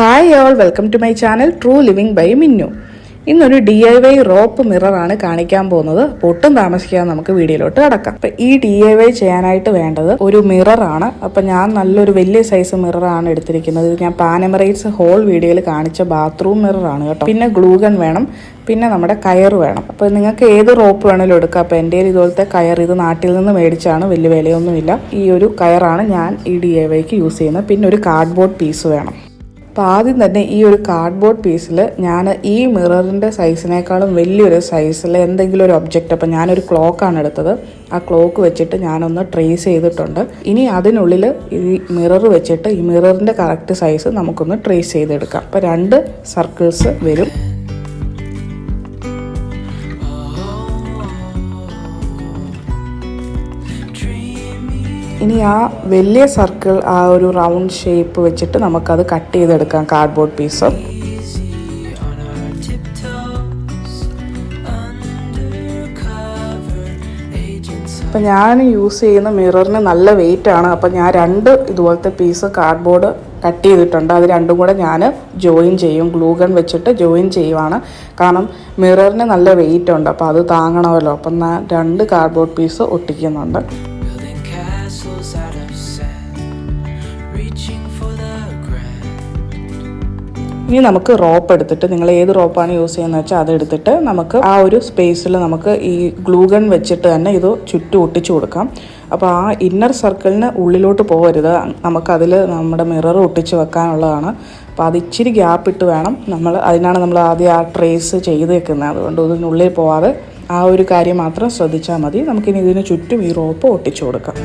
Hi all, welcome to my channel True Living by Minnu. ഇന്നൊരു DIY rope മിററാണ് കാണിക്കാൻ പോകുന്നത്. ഒട്ടും താമസിക്കാതെ നമുക്ക് വീഡിയോയിലോട്ട് കടക്കാം. അപ്പോൾ ഈ DIY ചെയ്യാനായിട്ട് വേണ്ടത് ഒരു മിററാണ്. അപ്പോൾ ഞാൻ നല്ലൊരു വലിയ സൈസ് മിററാണ് എടുത്തിരിക്കുന്നത്. ഇത് ഞാൻ പാനമറൈറ്റ്സ് ഹോൾ വീഡിയോയിൽ കാണിച്ച ബാത്റൂം മിററാണ് കേട്ടോ. പിന്നെ ഗ്ലൂഗൺ വേണം, പിന്നെ നമ്മുടെ കയർ വേണം. അപ്പോൾ നിങ്ങൾക്ക് ഏത് റോപ്പ് വേണമെങ്കിലും എടുക്കാം. അപ്പോൾ എൻ്റെ ഇതുപോലത്തെ കയർ ഇത് നാട്ടിൽ നിന്ന് മേടിച്ചാണ്, വലിയ വിലയൊന്നുമില്ല. ഈ ഒരു കയറാണ് ഞാൻ ഈ DIYക്ക് യൂസ് ചെയ്യുന്നത്. പിന്നെ ഒരു കാർഡ്ബോർഡ് പീസ് വേണം. അപ്പോൾ ആദ്യം തന്നെ ഈ ഒരു കാർഡ്ബോർഡ് പീസിൽ ഞാൻ ഈ മിററിൻ്റെ സൈസിനേക്കാളും വലിയൊരു സൈസിൽ എന്തെങ്കിലും ഒരു ഒബ്ജക്റ്റ്, അപ്പോൾ ഞാനൊരു ക്ലോക്കാണ് എടുത്തത്. ആ ക്ലോക്ക് വെച്ചിട്ട് ഞാനൊന്ന് ട്രേസ് ചെയ്തിട്ടുണ്ട്. ഇനി അതിനുള്ളിൽ ഈ മിറർ വെച്ചിട്ട് ഈ മിററിൻ്റെ കറക്റ്റ് സൈസ് നമുക്കൊന്ന് ട്രേസ് ചെയ്തെടുക്കാം. അപ്പോൾ 2 സർക്കിൾസ് വരും. ഇനി ആ വലിയ സർക്കിൾ, ആ ഒരു റൗണ്ട് ഷേപ്പ് വെച്ചിട്ട് നമുക്കത് കട്ട് ചെയ്തെടുക്കാം കാർഡ്ബോർഡ് പീസ്. അപ്പം ഞാൻ യൂസ് ചെയ്യുന്ന മിററിന് നല്ല വെയിറ്റ് ആണ്. അപ്പം ഞാൻ 2 ഇതുപോലത്തെ പീസ് കാർഡ്ബോർഡ് കട്ട് ചെയ്തിട്ടുണ്ട്. അത് രണ്ടും കൂടെ ഞാൻ ജോയിൻ ചെയ്യും, ഗ്ലൂഗൺ വെച്ചിട്ട് ജോയിൻ ചെയ്യുവാണ്. കാരണം മിററിന് നല്ല വെയിറ്റ് ഉണ്ട്, അപ്പോൾ അത് താങ്ങണമല്ലോ. അപ്പം ഞാൻ 2 കാർഡ്ബോർഡ് പീസ് ഒട്ടിക്കുന്നുണ്ട്. ഇനി നമുക്ക് റോപ്പ് എടുത്തിട്ട്, നിങ്ങൾ ഏത് റോപ്പാണ് യൂസ് ചെയ്യുന്നത് വെച്ചാൽ അതെടുത്തിട്ട് നമുക്ക് ആ ഒരു സ്പേസിൽ നമുക്ക് ഈ ഗ്ലൂഗൺ വെച്ചിട്ട് തന്നെ ഇത് ചുറ്റും ഒട്ടിച്ചു കൊടുക്കാം. അപ്പോൾ ആ ഇന്നർ സർക്കിളിന് ഉള്ളിലോട്ട് പോകരുത്, നമുക്കതിൽ നമ്മുടെ മിറർ ഒട്ടിച്ച് വെക്കാനുള്ളതാണ്. അപ്പോൾ അത് ഇച്ചിരി ഗ്യാപ്പ് ഇട്ട് വേണം അതിനാണ് നമ്മൾ ആദ്യം ആ ട്രേസ് ചെയ്ത് വെക്കുന്നത്. അതുകൊണ്ട് ഇതിനുള്ളിൽ പോവാതെ ആ ഒരു കാര്യം മാത്രം ശ്രദ്ധിച്ചാൽ മതി. നമുക്കിനി ഇതിന് ചുറ്റും ഈ റോപ്പ് ഒട്ടിച്ചു കൊടുക്കാം.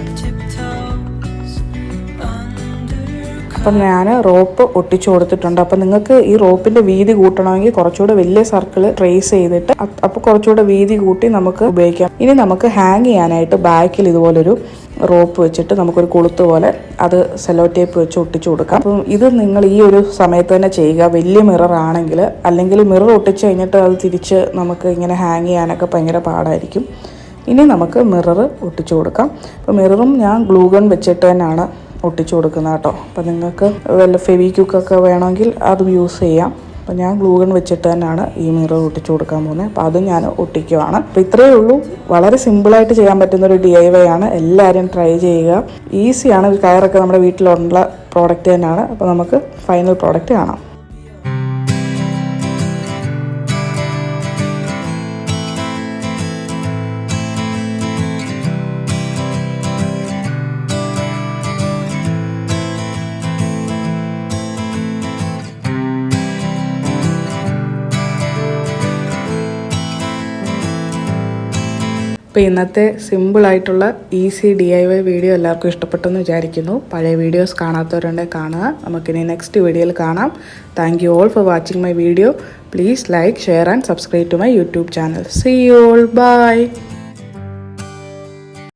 അപ്പം ഞാൻ റോപ്പ് ഒട്ടിച്ചു കൊടുത്തിട്ടുണ്ട്. അപ്പം നിങ്ങൾക്ക് ഈ റോപ്പിൻ്റെ വീതി കൂട്ടണമെങ്കിൽ കുറച്ചുകൂടെ വലിയ സർക്കിൾ ട്രേസ് ചെയ്തിട്ട് അപ്പോൾ കുറച്ചുകൂടെ വീതി കൂട്ടി നമുക്ക് ഉപയോഗിക്കാം. ഇനി നമുക്ക് ഹാങ് ചെയ്യാനായിട്ട് ബാക്കിൽ ഇതുപോലൊരു റോപ്പ് വെച്ചിട്ട് നമുക്കൊരു കൊളുത്ത് പോലെ അത് സെല്ലോ ടേപ്പ് വെച്ച് ഒട്ടിച്ചു കൊടുക്കാം. അപ്പം ഇത് നിങ്ങൾ ഈ ഒരു സമയത്ത് തന്നെ ചെയ്യുക, വലിയ മിറർ ആണെങ്കിൽ. അല്ലെങ്കിൽ മിറർ ഒട്ടിച്ച് കഴിഞ്ഞിട്ട് അത് തിരിച്ച് നമുക്ക് ഇങ്ങനെ ഹാങ് ചെയ്യാനൊക്കെ ഭയങ്കര പാടായിരിക്കും. ഇനി നമുക്ക് മിറർ ഒട്ടിച്ചു കൊടുക്കാം. അപ്പോൾ മിററും ഞാൻ ഗ്ലൂഗൺ വെച്ചിട്ട് തന്നെയാണ് ഒട്ടിച്ചു കൊടുക്കുന്നത് കേട്ടോ. അപ്പോൾ നിങ്ങൾക്ക് വല്ല ഫെവിക്വിക്കൊക്കെ വേണമെങ്കിൽ അതും യൂസ് ചെയ്യാം. അപ്പോൾ ഞാൻ ഗ്ലൂഗൺ വെച്ചിട്ട് തന്നെയാണ് ഈ മിറർ ഒട്ടിച്ചു കൊടുക്കാൻ പോകുന്നത്. അപ്പോൾ അതും ഞാൻ ഒട്ടിക്കുവാണ്. അപ്പോൾ ഇത്രയേ ഉള്ളൂ. വളരെ സിമ്പിളായിട്ട് ചെയ്യാൻ പറ്റുന്നൊരു DIY ആണ്. എല്ലാവരും ട്രൈ ചെയ്യുക. ഈസിയാണ്. കയറൊക്കെ നമ്മുടെ വീട്ടിലുള്ള പ്രോഡക്റ്റ് തന്നെയാണ്. അപ്പോൾ നമുക്ക് ഫൈനൽ പ്രോഡക്റ്റ് കാണാം. അപ്പോൾ ഇന്നത്തെ സിമ്പിളായിട്ടുള്ള ഈസി DIY വീഡിയോ എല്ലാവർക്കും ഇഷ്ടപ്പെട്ടെന്ന് വിചാരിക്കുന്നു. പഴയ വീഡിയോസ് കാണാത്തവരുണ്ടെങ്കിൽ കാണുക. നമുക്കിനി നെക്സ്റ്റ് വീഡിയോയിൽ കാണാം. Thank you all for watching my video. Please like, share and subscribe to my YouTube channel. See you all. By.